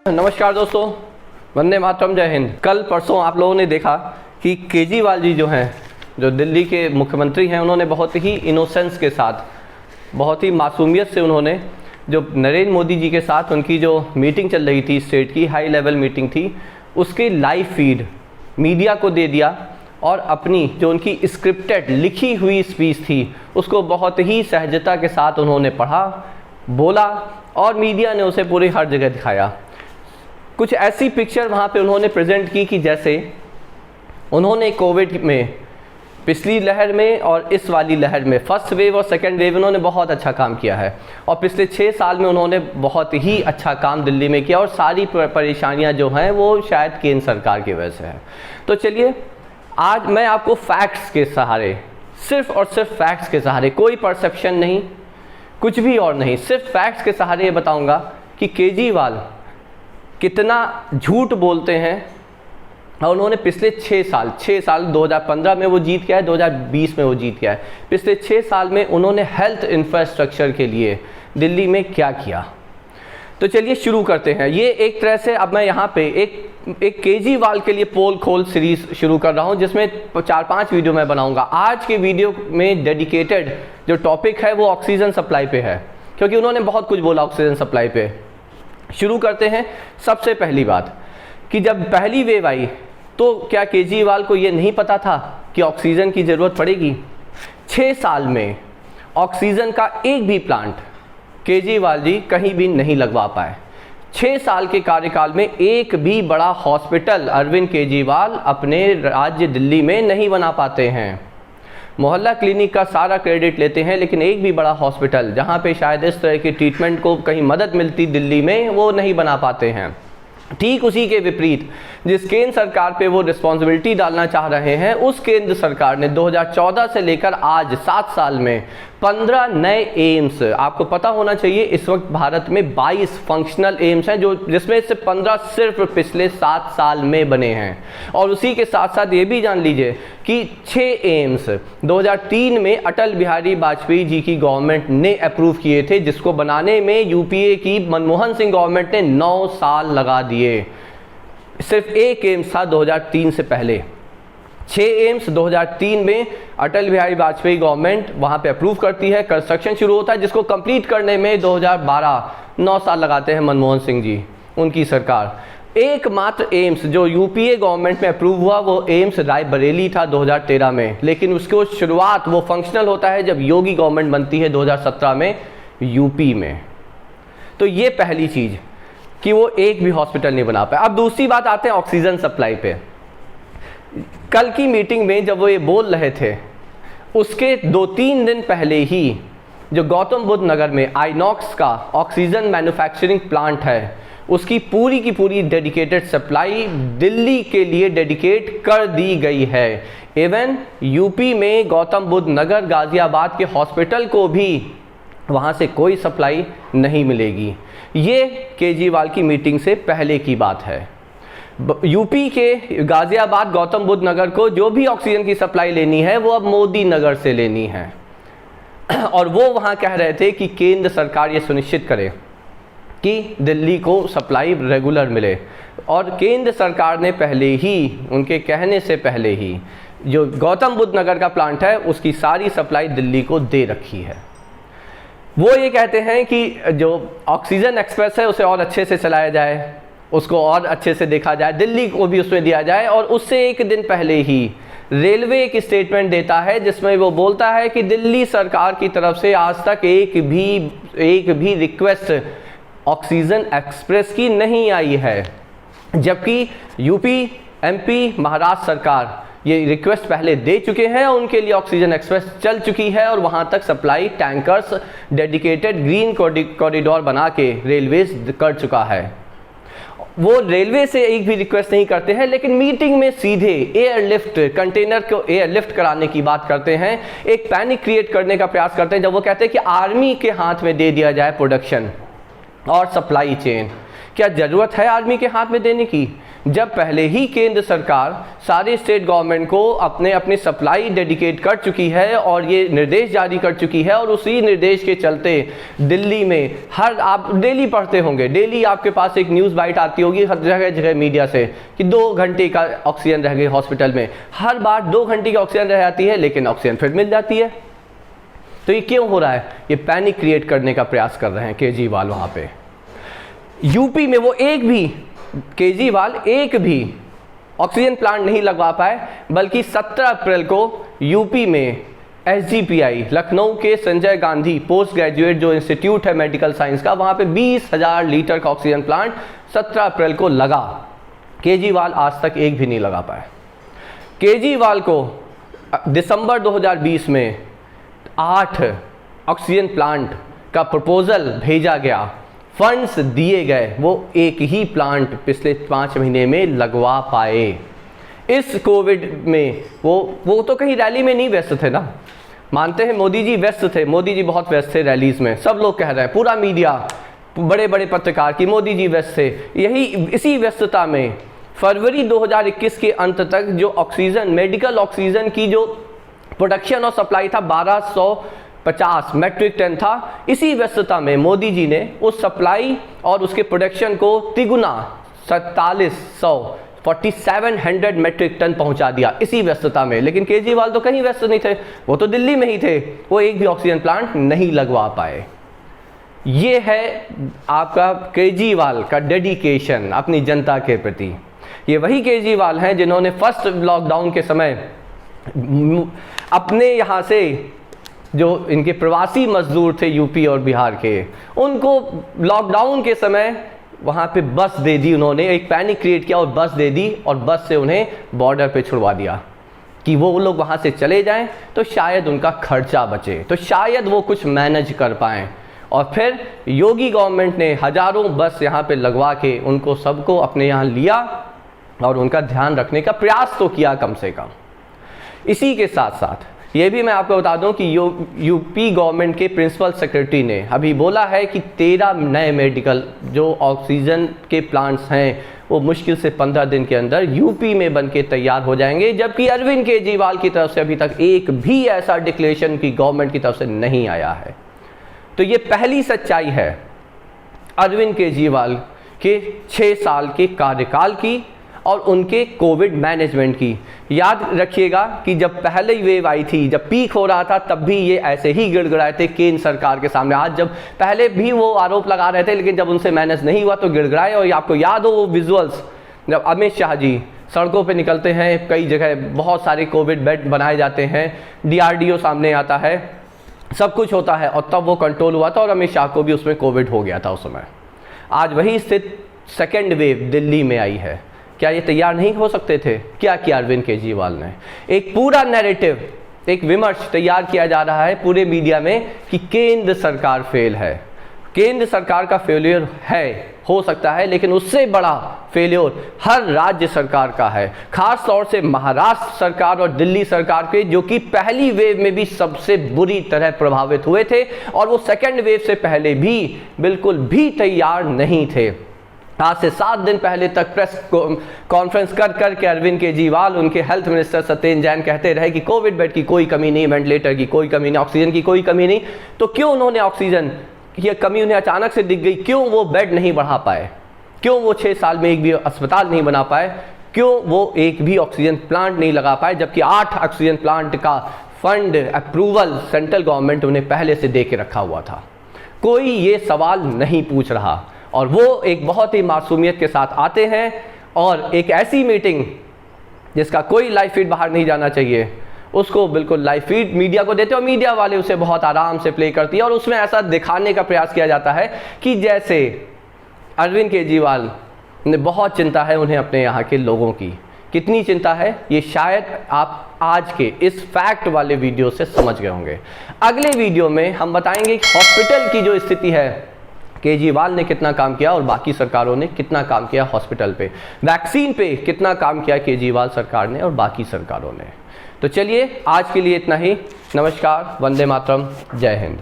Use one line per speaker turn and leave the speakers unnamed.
नमस्कार दोस्तों, वंदे मातरम, जय हिंद। कल परसों आप लोगों ने देखा कि केजरीवाल जी जो हैं, जो दिल्ली के मुख्यमंत्री हैं, उन्होंने बहुत ही इनोसेंस के साथ, बहुत ही मासूमियत से उन्होंने जो नरेंद्र मोदी जी के साथ उनकी जो मीटिंग चल रही थी, स्टेट की हाई लेवल मीटिंग थी, उसकी लाइव फीड मीडिया को दे दिया और अपनी जो उनकी स्क्रिप्टेड लिखी हुई स्पीच थी उसको बहुत ही सहजता के साथ उन्होंने पढ़ा, बोला और मीडिया ने उसे पूरी हर जगह दिखाया। कुछ ऐसी पिक्चर वहाँ पे उन्होंने प्रेजेंट की कि जैसे उन्होंने कोविड में, पिछली लहर में और इस वाली लहर में, फर्स्ट वेव और सेकेंड वेव, उन्होंने बहुत अच्छा काम किया है और पिछले 6 साल में उन्होंने बहुत ही अच्छा काम दिल्ली में किया और सारी परेशानियाँ जो हैं वो शायद केंद्र सरकार की वजह से है। तो चलिए आज मैं आपको फैक्ट्स के सहारे, सिर्फ और सिर्फ फैक्ट्स के सहारे, कोई परसेप्शन नहीं, कुछ भी और नहीं, सिर्फ फैक्ट्स के सहारे ये बताऊंगा कि केजरीवाल कितना झूठ बोलते हैं। और उन्होंने पिछले 6 साल 2015 में वो जीत गया है, 2020 में वो जीत गया है, पिछले 6 साल में उन्होंने हेल्थ इंफ्रास्ट्रक्चर के लिए दिल्ली में क्या किया। तो चलिए शुरू करते हैं। ये एक तरह से अब मैं यहाँ पे एक केजरीवाल के लिए पोल खोल सीरीज शुरू कर रहा हूँ, जिसमें 4-5 वीडियो मैं बनाऊँगा। आज के वीडियो में डेडिकेटेड जो टॉपिक है वो ऑक्सीजन सप्लाई पे है, क्योंकि उन्होंने बहुत कुछ बोला ऑक्सीजन सप्लाई पे। शुरू करते हैं। सबसे पहली बात कि जब पहली वेव आई तो क्या केजरीवाल को ये नहीं पता था कि ऑक्सीजन की ज़रूरत पड़ेगी? 6 साल में ऑक्सीजन का एक भी प्लांट केजरीवाल जी कहीं भी नहीं लगवा पाए। 6 साल के कार्यकाल में एक भी बड़ा हॉस्पिटल अरविंद केजरीवाल अपने राज्य दिल्ली में नहीं बना पाते हैं। मोहल्ला क्लिनिक का सारा क्रेडिट लेते हैं, लेकिन एक भी बड़ा हॉस्पिटल जहां पे शायद इस तरह की ट्रीटमेंट को कहीं मदद मिलती दिल्ली में, वो नहीं बना पाते हैं। ठीक उसी के विपरीत जिस केंद्र सरकार पे वो रिस्पॉन्सिबिलिटी डालना चाह रहे हैं, उस केंद्र सरकार ने 2014 से लेकर आज 7 साल में 15 नए एम्स, आपको पता होना चाहिए इस वक्त भारत में 22 फंक्शनल एम्स हैं, जो जिसमें से 15 सिर्फ पिछले 7 साल में बने हैं। और उसी के साथ साथ ये भी जान लीजिए कि 6 एम्स 2003 में अटल बिहारी वाजपेयी जी की गवर्नमेंट ने अप्रूव किए थे, जिसको बनाने में यूपीए की मनमोहन सिंह गवर्नमेंट ने 9 साल लगा दिए। सिर्फ एक एम्स था 2003 से पहले। 6 एम्स 2003 में अटल बिहारी वाजपेयी गवर्नमेंट वहाँ पे अप्रूव करती है, कंस्ट्रक्शन शुरू होता है, जिसको कंप्लीट करने में 2012 9 साल लगाते हैं मनमोहन सिंह जी, उनकी सरकार। एकमात्र एम्स जो यूपीए गवर्नमेंट में अप्रूव हुआ वो एम्स रायबरेली था 2013 में, लेकिन उसको शुरुआत वो फंक्शनल होता है जब योगी गवर्नमेंट बनती है 2017 में यूपी में। तो ये पहली चीज़ कि वो एक भी हॉस्पिटल नहीं बना पाए। अब दूसरी बात आते हैं ऑक्सीजन सप्लाई पे। कल की मीटिंग में जब वो ये बोल रहे थे, उसके 2-3 दिन पहले ही जो गौतम बुद्ध नगर में आइनॉक्स का ऑक्सीजन मैन्युफैक्चरिंग प्लांट है, उसकी पूरी की पूरी डेडिकेटेड सप्लाई दिल्ली के लिए डेडिकेट कर दी गई है। इवन यूपी में गौतम बुद्ध नगर, गाजियाबाद के हॉस्पिटल को भी वहाँ से कोई सप्लाई नहीं मिलेगी। ये केजरीवाल की मीटिंग से पहले की बात है। यूपी के गाजियाबाद, गौतम बुद्ध नगर को जो भी ऑक्सीजन की सप्लाई लेनी है वो अब मोदी नगर से लेनी है। और वो वहाँ कह रहे थे कि केंद्र सरकार ये सुनिश्चित करे कि दिल्ली को सप्लाई रेगुलर मिले। और केंद्र सरकार ने पहले ही, उनके कहने से पहले ही, जो गौतम बुद्ध नगर का प्लांट है उसकी सारी सप्लाई दिल्ली को दे रखी है। वो ये कहते हैं कि जो ऑक्सीजन एक्सप्रेस है उसे और अच्छे से चलाया जाए, उसको और अच्छे से देखा जाए, दिल्ली को भी उसमें दिया जाए। और उससे एक दिन पहले ही रेलवे एक स्टेटमेंट देता है जिसमें वो बोलता है कि दिल्ली सरकार की तरफ से आज तक एक भी रिक्वेस्ट ऑक्सीजन एक्सप्रेस की नहीं आई है, जबकि यूपी, एमपी, महाराष्ट्र सरकार ये रिक्वेस्ट पहले दे चुके हैं और उनके लिए ऑक्सीजन एक्सप्रेस चल चुकी है और वहाँ तक supply tankers dedicated green corridor बना के रेलवेज कर चुका है। वो रेलवे से एक भी रिक्वेस्ट नहीं करते हैं, लेकिन मीटिंग में सीधे एयरलिफ्ट, कंटेनर को एयरलिफ्ट कराने की बात करते हैं, एक पैनिक क्रिएट करने का प्रयास करते हैं जब वो कहते हैं कि आर्मी के हाथ में दे दिया जाए प्रोडक्शन और सप्लाई चेन। क्या ज़रूरत है आर्मी के हाथ में देने की? जब पहले ही केंद्र सरकार सारे स्टेट गवर्नमेंट को अपने सप्लाई डेडिकेट कर चुकी है और ये निर्देश जारी कर चुकी है, और उसी निर्देश के चलते दिल्ली में आप डेली पढ़ते होंगे, डेली आपके पास एक न्यूज़ बाइट आती होगी हर जगह जगह मीडिया से कि 2 घंटे का ऑक्सीजन रह गई हॉस्पिटल में। हर बार 2 घंटे की ऑक्सीजन रह जाती है, लेकिन ऑक्सीजन फिर मिल जाती है। तो ये क्यों हो रहा है? ये पैनिक क्रिएट करने का प्रयास कर रहे हैं केजरीवाल। वहाँ पे यूपी में वो केजरीवाल एक भी ऑक्सीजन प्लांट नहीं लगवा पाए, बल्कि 17 अप्रैल को यूपी में SGPI लखनऊ के संजय गांधी पोस्ट ग्रेजुएट जो इंस्टीट्यूट है मेडिकल साइंस का, वहाँ पे 20,000 लीटर का ऑक्सीजन प्लांट 17 अप्रैल को लगा। केजरीवाल आज तक एक भी नहीं लगा पाए। केजरीवाल को दिसंबर 2020 में 8 ऑक्सीजन प्लांट का प्रपोजल भेजा गया, फंड्स दिए गए, वो एक ही प्लांट पिछले 5 महीने में लगवा पाए। इस कोविड में वो तो कहीं रैली में नहीं व्यस्त थे ना, मानते हैं मोदी जी व्यस्त थे, मोदी जी बहुत व्यस्त थे रैलीज में, सब लोग कह रहे हैं, पूरा मीडिया, बड़े बड़े पत्रकार कि मोदी जी व्यस्त थे। इसी व्यस्तता में फरवरी 2021 के अंत तक जो ऑक्सीजन, मेडिकल ऑक्सीजन की जो प्रोडक्शन और सप्लाई था 1250 मैट्रिक टन था। इसी व्यस्तता में मोदी जी ने उस सप्लाई और उसके प्रोडक्शन को तिगुना 4700 मैट्रिक टन पहुंचा दिया इसी व्यस्तता में। लेकिन केजरीवाल तो कहीं व्यस्त नहीं थे, वो तो दिल्ली में ही थे, वो एक भी ऑक्सीजन प्लांट नहीं लगवा पाए। ये है आपका केजरीवाल का डेडिकेशन अपनी जनता के प्रति। ये वही केजरीवाल हैं जिन्होंने फर्स्ट लॉकडाउन के समय अपने यहाँ से जो इनके प्रवासी मजदूर थे यूपी और बिहार के, उनको लॉकडाउन के समय वहाँ पे बस दे दी उन्होंने, एक पैनिक क्रिएट किया और बस दे दी, और बस से उन्हें बॉर्डर पे छुड़वा दिया कि वो लोग वहाँ से चले जाएं तो शायद उनका खर्चा बचे, तो शायद वो कुछ मैनेज कर पाएँ। और फिर योगी गवर्नमेंट ने हज़ारों बस यहाँ पे लगवा के उनको सबको अपने यहाँ लिया और उनका ध्यान रखने का प्रयास तो किया कम से कम। इसी के साथ साथ ये भी मैं आपको बता दूं कि यूपी गवर्नमेंट के प्रिंसिपल सेक्रेटरी ने अभी बोला है कि 13 नए मेडिकल जो ऑक्सीजन के प्लांट्स हैं वो मुश्किल से 15 दिन के अंदर यूपी में बनके तैयार हो जाएंगे, जबकि अरविंद केजरीवाल की तरफ से अभी तक एक भी ऐसा डिक्लेरेशन की गवर्नमेंट की तरफ से नहीं आया है। तो ये पहली सच्चाई है अरविंद केजरीवाल के 6 साल के कार्यकाल की और उनके कोविड मैनेजमेंट की। याद रखिएगा कि जब पहले वेव आई थी, जब पीक हो रहा था, तब भी ये ऐसे ही गिड़गिड़ाए थे केंद्र सरकार के सामने। आज जब पहले भी वो आरोप लगा रहे थे, लेकिन जब उनसे मैनेज नहीं हुआ तो गिड़गिड़ाए। और आपको याद हो वो विजुअल्स जब अमित शाह जी सड़कों पे निकलते हैं, कई जगह बहुत सारे कोविड बेड बनाए जाते हैं, DRDO सामने आता है, सब कुछ होता है, और तब वो कंट्रोल हुआ था और अमित शाह को भी उसमें कोविड हो गया था उस समय। आज वही स्थिति सेकेंड वेव दिल्ली में आई है। क्या ये तैयार नहीं हो सकते थे? क्या किया अरविंद केजरीवाल ने? एक पूरा नैरेटिव, एक विमर्श तैयार किया जा रहा है पूरे मीडिया में कि केंद्र सरकार फेल है। केंद्र सरकार का फेलियर हो सकता है, लेकिन उससे बड़ा फेलियर हर राज्य सरकार का है, खास तौर से महाराष्ट्र सरकार और दिल्ली सरकार के, जो कि पहली वेव में भी सबसे बुरी तरह प्रभावित हुए थे और वो सेकेंड वेव से पहले भी बिल्कुल भी तैयार नहीं थे। आज से 7 दिन पहले तक प्रेस कॉन्फ्रेंस कर के अरविंद केजरीवाल, उनके हेल्थ मिनिस्टर सत्येंद्र जैन कहते रहे कि कोविड बेड की कोई कमी नहीं, वेंटिलेटर की कोई कमी नहीं, ऑक्सीजन की कोई कमी नहीं। तो क्यों उन्होंने ऑक्सीजन की कमी उन्हें अचानक से दिख गई? क्यों वो बेड नहीं बढ़ा पाए? क्यों वो 6 साल में एक भी अस्पताल नहीं बना पाए? क्यों वो एक भी ऑक्सीजन प्लांट नहीं लगा पाए, जबकि 8 ऑक्सीजन प्लांट का फंड अप्रूवल सेंट्रल गवर्नमेंट उन्हें पहले से दे के रखा हुआ था? कोई ये सवाल नहीं पूछ रहा, और वो एक बहुत ही मासूमियत के साथ आते हैं और एक ऐसी मीटिंग जिसका कोई लाइव फीड बाहर नहीं जाना चाहिए, उसको बिल्कुल लाइव फीड मीडिया को देते हैं और मीडिया वाले उसे बहुत आराम से प्ले करती है, और उसमें ऐसा दिखाने का प्रयास किया जाता है कि जैसे अरविंद केजरीवाल ने बहुत चिंता है उन्हें अपने यहाँ के लोगों की। कितनी चिंता है ये शायद आप आज के इस फैक्ट वाले वीडियो से समझ गए होंगे। अगले वीडियो में हम बताएंगे कि हॉस्पिटल की जो स्थिति है, केजरीवाल ने कितना काम किया और बाकी सरकारों ने कितना काम किया हॉस्पिटल पे, वैक्सीन पे कितना काम किया केजरीवाल सरकार ने और बाकी सरकारों ने। तो चलिए आज के लिए इतना ही। नमस्कार, वंदे मातरम, जय हिंद।